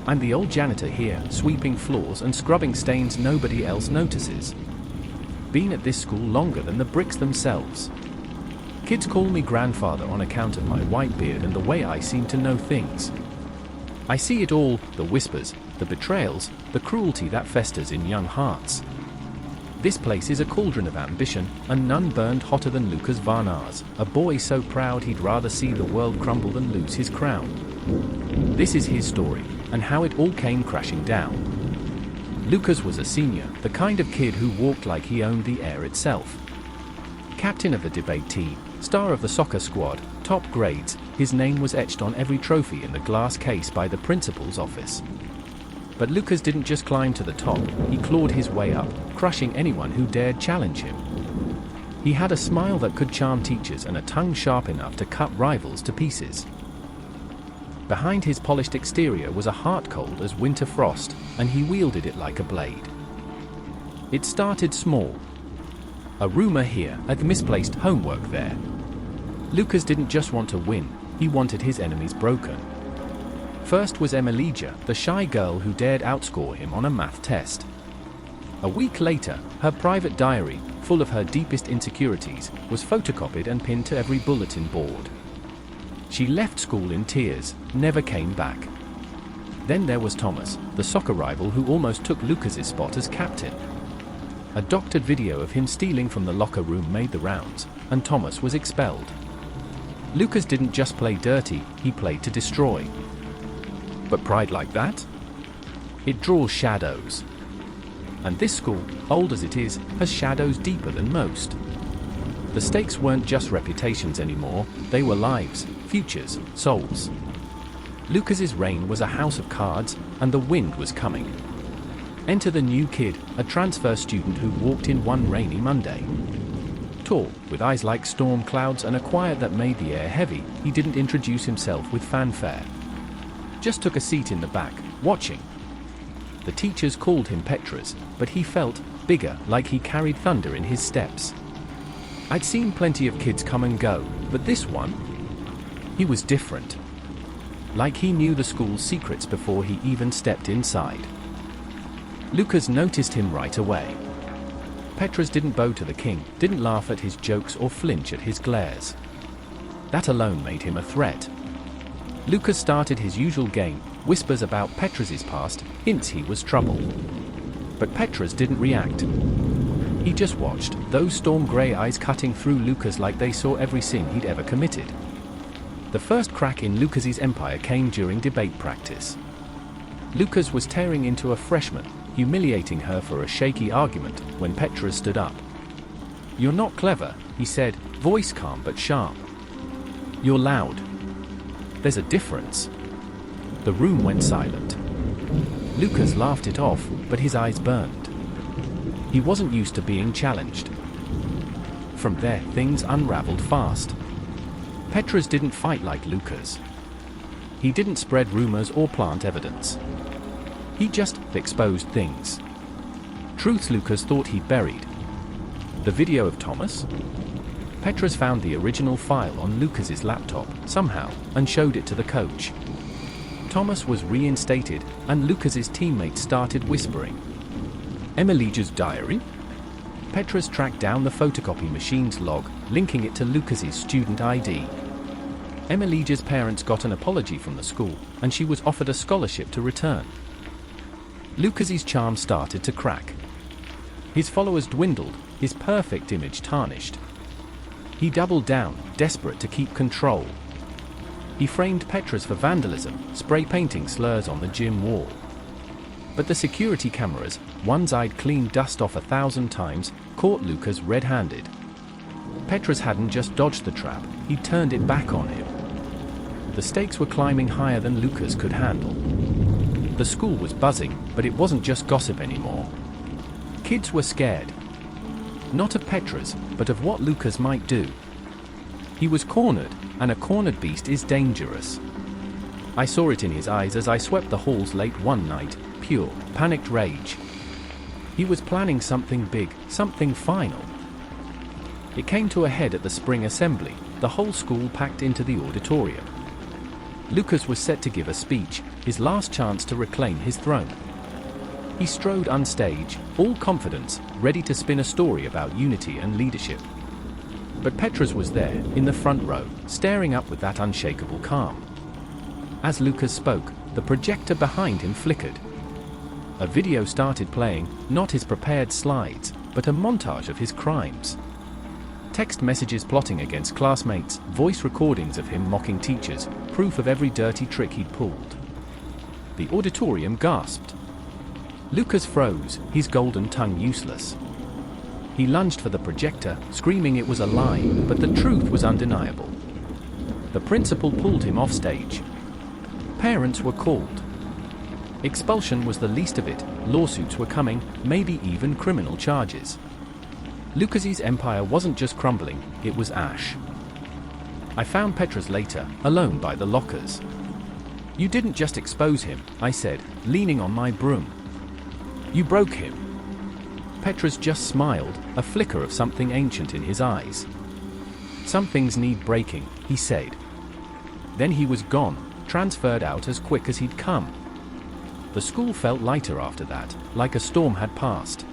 I'm the old janitor here, sweeping floors and scrubbing stains nobody else notices. Been at this school longer than the bricks themselves. Kids call me grandfather on account of my white beard and the way I seem to know things. I see it all, the whispers, the betrayals, the cruelty that festers in young hearts. This place is a cauldron of ambition, and none burned hotter than Lucas Varnars, a boy so proud he'd rather see the world crumble than lose his crown. This is his story, and how it all came crashing down. Lucas was a senior, the kind of kid who walked like he owned the air itself. Captain of the debate team, star of the soccer squad, top grades, his name was etched on every trophy in the glass case by the principal's office. But Lucas didn't just climb to the top, he clawed his way up, crushing anyone who dared challenge him. He had a smile that could charm teachers and a tongue sharp enough to cut rivals to pieces. Behind his polished exterior was a heart cold as winter frost, and he wielded it like a blade. It started small. A rumor here, a misplaced homework there. Lucas didn't just want to win, he wanted his enemies broken. First was Emilia, the shy girl who dared outscore him on a math test. A week later, her private diary, full of her deepest insecurities, was photocopied and pinned to every bulletin board. She left school in tears, never came back. Then there was Thomas, the soccer rival who almost took Lucas's spot as captain. A doctored video of him stealing from the locker room made the rounds, and Thomas was expelled. Lucas didn't just play dirty, he played to destroy. But pride like that? It draws shadows. And this school, old as it is, has shadows deeper than most. The stakes weren't just reputations anymore, they were lives, futures, souls. Lucas's reign was a house of cards, and the wind was coming. Enter the new kid, a transfer student who walked in one rainy Monday. Tall, with eyes like storm clouds and a quiet that made the air heavy, he didn't introduce himself with fanfare. Just took a seat in the back, watching. The teachers called him Petras, but he felt bigger, like he carried thunder in his steps. I'd seen plenty of kids come and go, but this one? He was different. Like he knew the school's secrets before he even stepped inside. Lucas noticed him right away. Petras didn't bow to the king, didn't laugh at his jokes or flinch at his glares. That alone made him a threat. Lucas started his usual game, whispers about Petras's past, hints he was trouble. But Petras didn't react. He just watched, those storm grey eyes cutting through Lucas like they saw every sin he'd ever committed. The first crack in Lucas's empire came during debate practice. Lucas was tearing into a freshman, humiliating her for a shaky argument, when Petras stood up. "You're not clever," he said, voice calm but sharp. "You're loud. There's a difference." The room went silent. Lucas laughed it off, but his eyes burned. He wasn't used to being challenged. From there, things unraveled fast. Petras didn't fight like Lucas. He didn't spread rumors or plant evidence. He just exposed things. Truths Lucas thought he'd buried. The video of Thomas? Petras found the original file on Lucas's laptop, somehow, and showed it to the coach. Thomas was reinstated, and Lucas's teammates started whispering. Emilia's diary? Petras tracked down the photocopy machine's log, linking it to Lucas's student ID. Emilia's parents got an apology from the school, and she was offered a scholarship to return. Lucas's charm started to crack. His followers dwindled, his perfect image tarnished. He doubled down, desperate to keep control. He framed Petras for vandalism, spray painting slurs on the gym wall. But the security cameras, ones I'd cleaned dust off 1,000 times, caught Lucas red-handed. Petras hadn't just dodged the trap, he'd turned it back on him. The stakes were climbing higher than Lucas could handle. The school was buzzing, but it wasn't just gossip anymore. Kids were scared. Not of Petras, but of what Lucas might do. He was cornered, and a cornered beast is dangerous. I saw it in his eyes as I swept the halls late one night, pure, panicked rage. He was planning something big, something final. It came to a head at the spring assembly, the whole school packed into the auditorium. Lucas was set to give a speech, his last chance to reclaim his throne. He strode on stage, all confidence, ready to spin a story about unity and leadership. But Petrus was there, in the front row, staring up with that unshakable calm. As Lucas spoke, the projector behind him flickered. A video started playing, not his prepared slides, but a montage of his crimes. Text messages plotting against classmates, voice recordings of him mocking teachers, proof of every dirty trick he'd pulled. The auditorium gasped. Lucas froze, his golden tongue useless. He lunged for the projector, screaming it was a lie, but the truth was undeniable. The principal pulled him off stage. Parents were called. Expulsion was the least of it, lawsuits were coming, maybe even criminal charges. Lucas's empire wasn't just crumbling, it was ash. I found Petrus later, alone by the lockers. "You didn't just expose him," I said, leaning on my broom. "You broke him." Petrus just smiled, a flicker of something ancient in his eyes. "Some things need breaking," he said. Then he was gone, transferred out as quick as he'd come. The school felt lighter after that, like a storm had passed.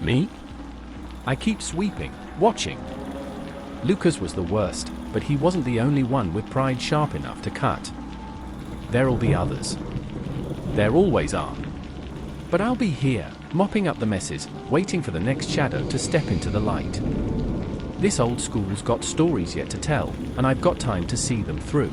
Me? I keep sweeping, watching. Lucas was the worst, but he wasn't the only one with pride sharp enough to cut. There'll be others. There always are. But I'll be here, mopping up the messes, waiting for the next shadow to step into the light. This old school's got stories yet to tell, and I've got time to see them through.